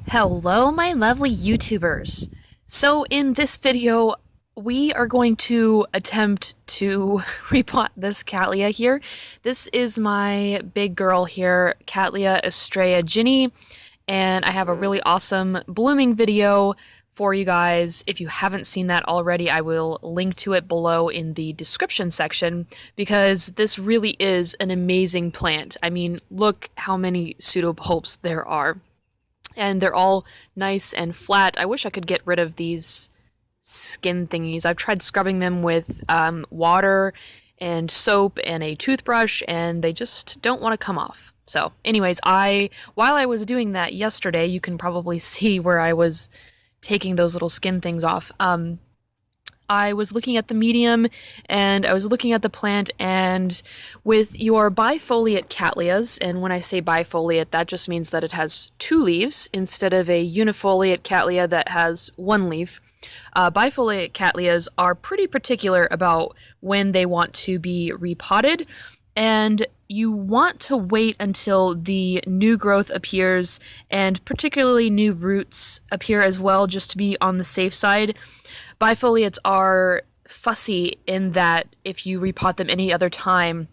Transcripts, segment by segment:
Hello, my lovely YouTubers. So, in this video, we are going to attempt to repot this Cattleya here. This is my big girl here, Cattleya Astraea Ginny, and I have a really awesome blooming video for you guys. If you haven't seen that already, I will link to it below in the description section because this really is an amazing plant. I mean, look how many pseudobulbs there are, and they're all nice and flat. I wish I could get rid of these skin thingies. I've tried scrubbing them with water and soap and a toothbrush, and they just don't want to come off. So, anyways, while I was doing that yesterday, you can probably see where I was taking those little skin things off. I was looking at the medium and I was looking at the plant, and with your bifoliate Cattleyas, and when I say bifoliate, that just means that it has two leaves instead of a unifoliate Cattleya that has one leaf. Bifoliate Cattleyas are pretty particular about when they want to be repotted, and you want to wait until the new growth appears, and particularly new roots appear as well, just to be on the safe side. Bifoliates are fussy in that if you repot them any other time,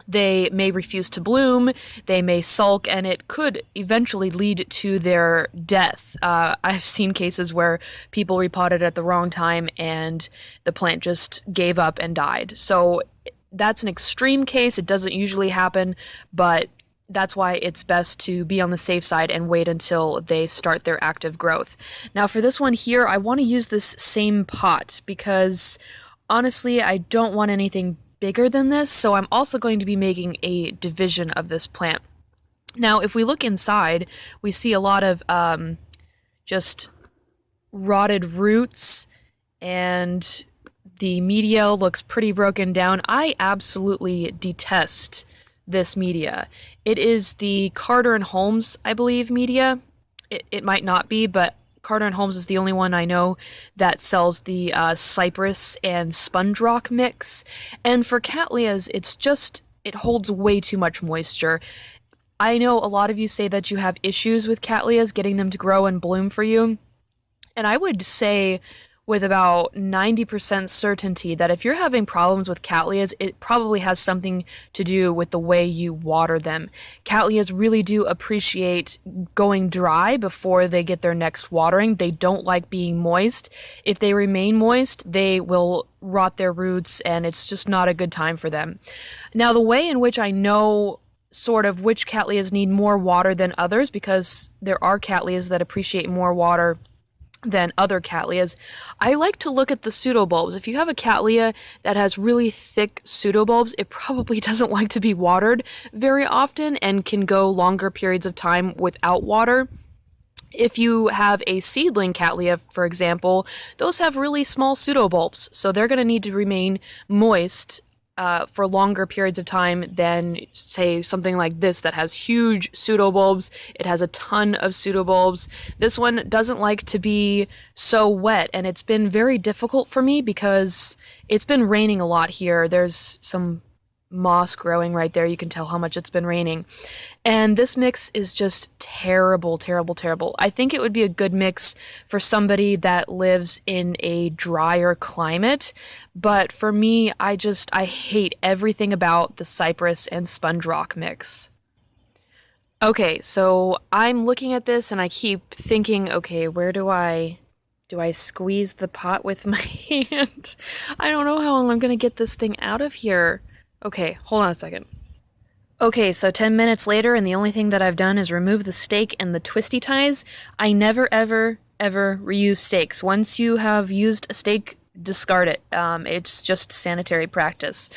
they may refuse to bloom, they may sulk, and it could eventually lead to their death. I've seen cases where people repotted at the wrong time and the plant just gave up and died. So that's an extreme case. It doesn't usually happen, but that's why it's best to be on the safe side and wait until they start their active growth. Now, for this one here, I want to use this same pot because honestly, I don't want anything bigger than this, so I'm also going to be making a division of this plant. Now, if we look inside, we see a lot of just rotted roots, and the media looks pretty broken down. I absolutely detest this media. It is the Carter and Holmes, I believe, media. It might not be, but Carter and Holmes is the only one I know that sells the cypress and sponge rock mix. And for Cattleyas, it holds way too much moisture. I know a lot of you say that you have issues with Cattleyas getting them to grow and bloom for you. And I would say with about 90% certainty that if you're having problems with Cattleyas, it probably has something to do with the way you water them. Cattleyas really do appreciate going dry before they get their next watering. They don't like being moist. If they remain moist, they will rot their roots, and it's just not a good time for them. Now, the way in which I know sort of which Cattleyas need more water than others, because there are Cattleyas that appreciate more water than other Cattleyas, I like to look at the pseudobulbs. If you have a Cattleya that has really thick pseudobulbs, it probably doesn't like to be watered very often and can go longer periods of time without water. If you have a seedling Cattleya, for example, those have really small pseudobulbs, so they're going to need to remain moist for longer periods of time than, say, something like this that has huge pseudobulbs. It has a ton of pseudobulbs. This one doesn't like to be so wet, and it's been very difficult for me because it's been raining a lot here. There's some moss growing right there. You can tell how much it's been raining. And this mix is just terrible, terrible, terrible. I think it would be a good mix for somebody that lives in a drier climate, but for me, I hate everything about the cypress and sponge rock mix. Okay, so I'm looking at this and I keep thinking, okay, where do I squeeze the pot with my hand? I don't know how long I'm gonna get this thing out of here. Okay, hold on a second. Okay, so 10 minutes later, and the only thing that I've done is remove the stake and the twisty ties. I never, ever, ever reuse stakes. Once you have used a stake, discard it. It's just sanitary practice.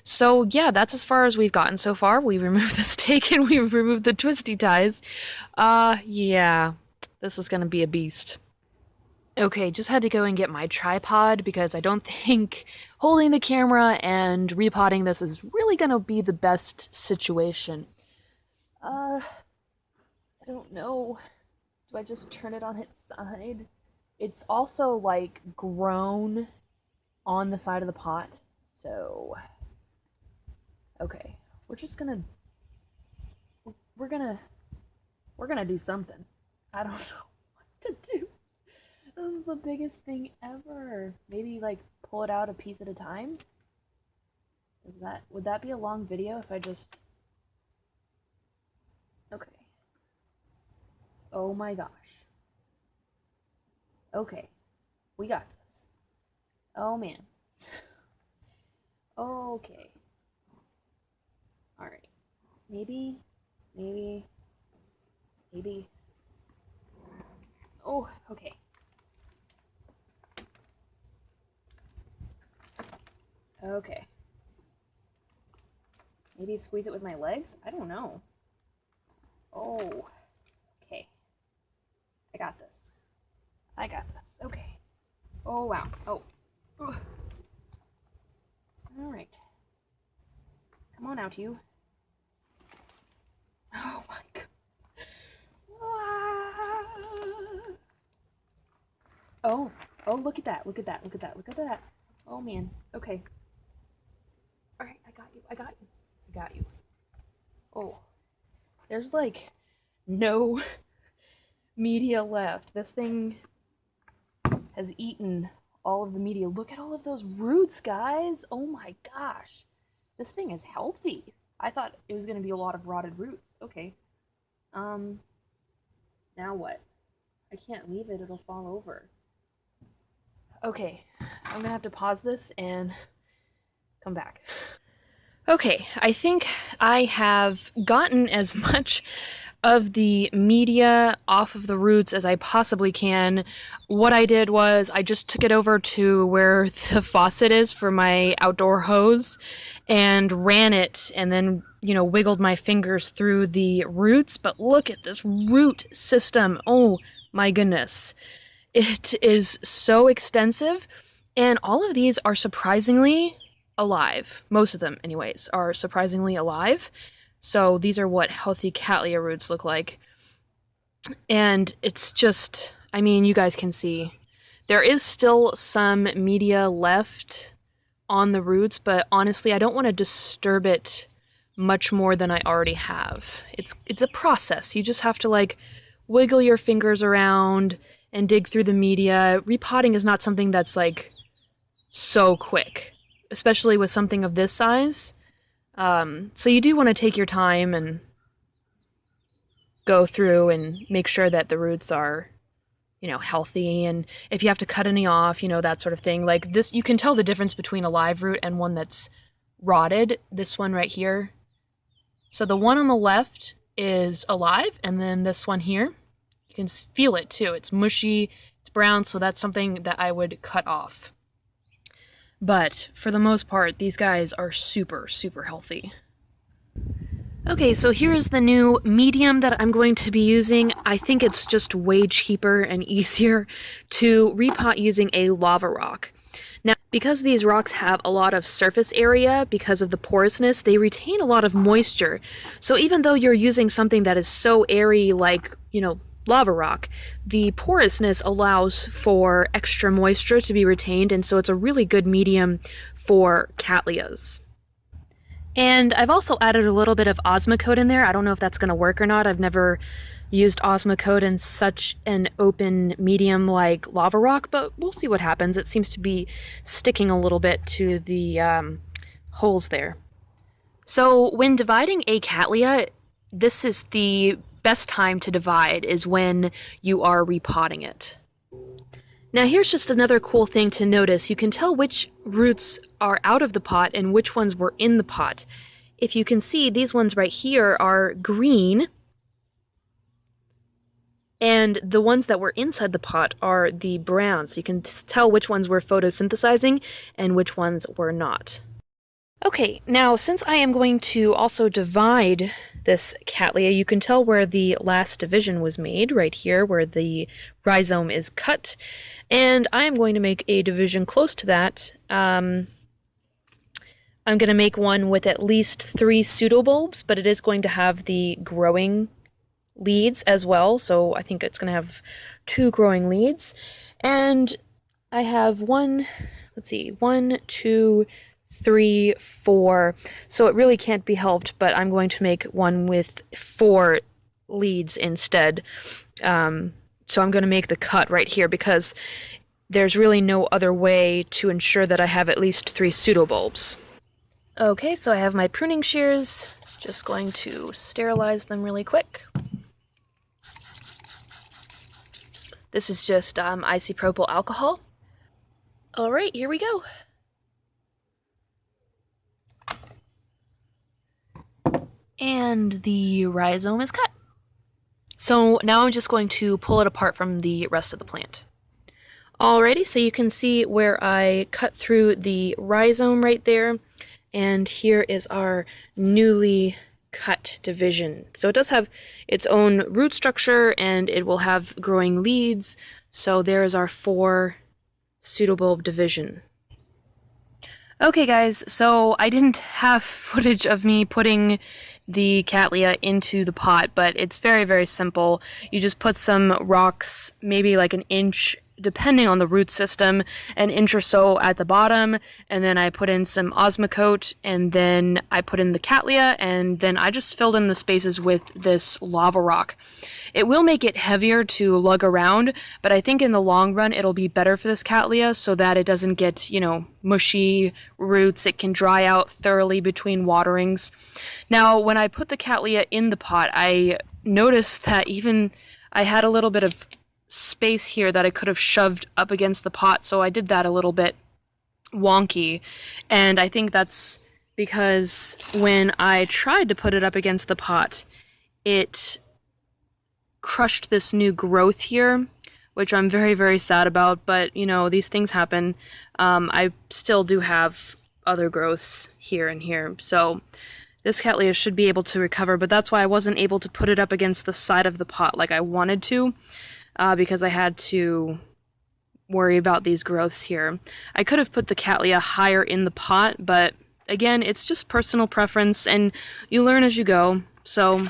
So yeah, that's as far as we've gotten so far. We removed the stake and we removed the twisty ties. Yeah, this is gonna be a beast. Okay, just had to go and get my tripod because I don't think holding the camera and repotting this is really gonna be the best situation. I don't know. Do I just turn it on its side? It's also like grown on the side of the pot, so okay. We're just gonna we're gonna we're gonna do something. I don't know what to do. This is the biggest thing ever. Maybe like pull it out a piece at a time? Would that be a long video if I just... Okay. Oh my gosh. Okay. We got this. Oh man. Okay. Alright. Maybe. Oh, okay. Okay. Maybe squeeze it with my legs? I don't know. Oh. Okay. I got this. Okay. Oh, wow. Oh. Ugh. Alright. Come on out, you. Oh my god. Oh. Oh, look at that. Look at that. Oh man. Okay. Alright, I got you. Oh. There's like no media left. This thing has eaten all of the media. Look at all of those roots, guys. Oh my gosh. This thing is healthy. I thought it was going to be a lot of rotted roots. Okay. Now what? I can't leave it. It'll fall over. Okay. I'm going to have to pause this and come back. Okay, I think I have gotten as much of the media off of the roots as I possibly can. What I did was I just took it over to where the faucet is for my outdoor hose and ran it and then, wiggled my fingers through the roots. But look at this root system. Oh my goodness. It is so extensive, and all of these are surprisingly alive. Most of them, anyways, are surprisingly alive. So these are what healthy Cattleya roots look like. And it's just, you guys can see. There is still some media left on the roots, but honestly, I don't want to disturb it much more than I already have. It's a process. You just have to wiggle your fingers around and dig through the media. Repotting is not something that's so quick, especially with something of this size. So you do want to take your time and go through and make sure that the roots are, healthy. And if you have to cut any off, that sort of thing. Like this, you can tell the difference between a live root and one that's rotted. This one right here. So the one on the left is alive, and then this one here, you can feel it too. It's mushy, it's brown, so that's something that I would cut off. But for the most part, these guys are super, super healthy. Okay, so here's the new medium that I'm going to be using. I think it's just way cheaper and easier to repot using a lava rock. Now, because these rocks have a lot of surface area because of the porousness, they retain a lot of moisture. So even though you're using something that is so airy like, lava rock, the porousness allows for extra moisture to be retained, and so it's a really good medium for Cattleyas. And I've also added a little bit of Osmocote in there. I don't know if that's going to work or not. I've never used Osmocote in such an open medium like lava rock, but we'll see what happens. It seems to be sticking a little bit to the holes there. So when dividing a Cattleya, this is the best time to divide, is when you are repotting it. Now here's just another cool thing to notice. You can tell which roots are out of the pot and which ones were in the pot. If you can see, these ones right here are green, and the ones that were inside the pot are the brown. So you can tell which ones were photosynthesizing and which ones were not. Okay, now since I am going to also divide this Cattleya, you can tell where the last division was made, right here where the rhizome is cut, and I am going to make a division close to that. I'm going to make one with at least 3 pseudobulbs, but it is going to have the growing leads as well, so I think it's going to have 2 growing leads. And I have 1, 2, 3, 4, so it really can't be helped, but I'm going to make one with 4 leads instead. So I'm going to make the cut right here because there's really no other way to ensure that I have at least 3 pseudobulbs. Okay, so I have my pruning shears. Just going to sterilize them really quick. This is just isopropyl alcohol. All right, here we go. And the rhizome is cut. So now I'm just going to pull it apart from the rest of the plant. Alrighty, so you can see where I cut through the rhizome right there, and here is our newly cut division. So it does have its own root structure, and it will have growing leads. So there is our 4 pseudobulb division. Okay guys, so I didn't have footage of me putting the Cattleya into the pot, but it's very, very simple. You just put some rocks, maybe like an inch, depending on the root system, an inch or so at the bottom, and then I put in some Osmocote, and then I put in the Cattleya, and then I just filled in the spaces with this lava rock. It will make it heavier to lug around, but I think in the long run it'll be better for this Cattleya so that it doesn't get, you know, mushy roots. It can dry out thoroughly between waterings. Now, when I put the Cattleya in the pot, I noticed that even I had a little bit of space here that I could have shoved up against the pot, so I did that a little bit wonky, and I think that's because when I tried to put it up against the pot, it crushed this new growth here, which I'm very, very sad about, but you know, these things happen. I still do have other growths here and here, so this Cattleya should be able to recover, but that's why I wasn't able to put it up against the side of the pot like I wanted to, because I had to worry about these growths here. I could have put the Cattleya higher in the pot, but again, it's just personal preference, and you learn as you go. So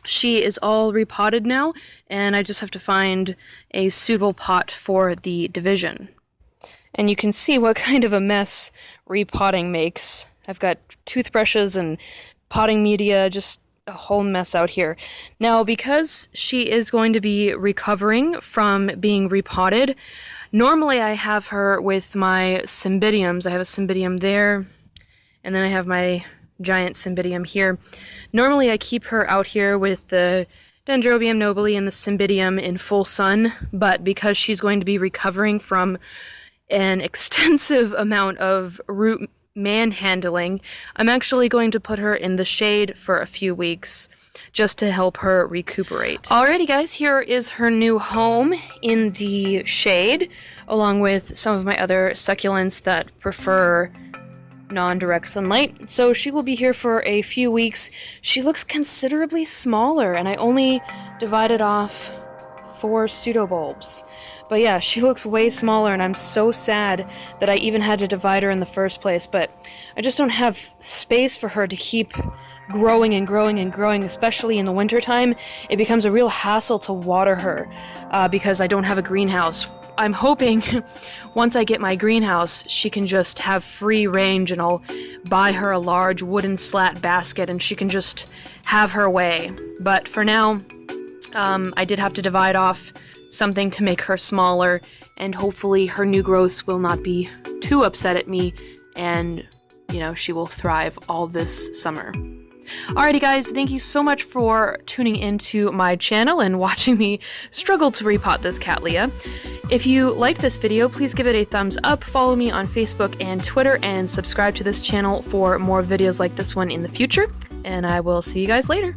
she is all repotted now, and I just have to find a suitable pot for the division. And you can see what kind of a mess repotting makes. I've got toothbrushes and potting media, just a whole mess out here. Now, because she is going to be recovering from being repotted, normally I have her with my cymbidiums. I have a cymbidium there, and then I have my giant cymbidium here. Normally I keep her out here with the Dendrobium nobile and the cymbidium in full sun, but because she's going to be recovering from an extensive amount of root manhandling, I'm actually going to put her in the shade for a few weeks just to help her recuperate. Alrighty guys, here is her new home in the shade, along with some of my other succulents that prefer non-direct sunlight. So she will be here for a few weeks. She looks considerably smaller, and I only divided off 4 pseudobulbs. But yeah, she looks way smaller, and I'm so sad that I even had to divide her in the first place, but I just don't have space for her to keep growing and growing and growing, especially in the wintertime. It becomes a real hassle to water her because I don't have a greenhouse. I'm hoping once I get my greenhouse, she can just have free range, and I'll buy her a large wooden slat basket and she can just have her way. But for now, I did have to divide off something to make her smaller, and hopefully her new growths will not be too upset at me, and, you know, she will thrive all this summer. Alrighty guys, thank you so much for tuning into my channel and watching me struggle to repot this Cattleya. If you liked this video, please give it a thumbs up, follow me on Facebook and Twitter, and subscribe to this channel for more videos like this one in the future, and I will see you guys later.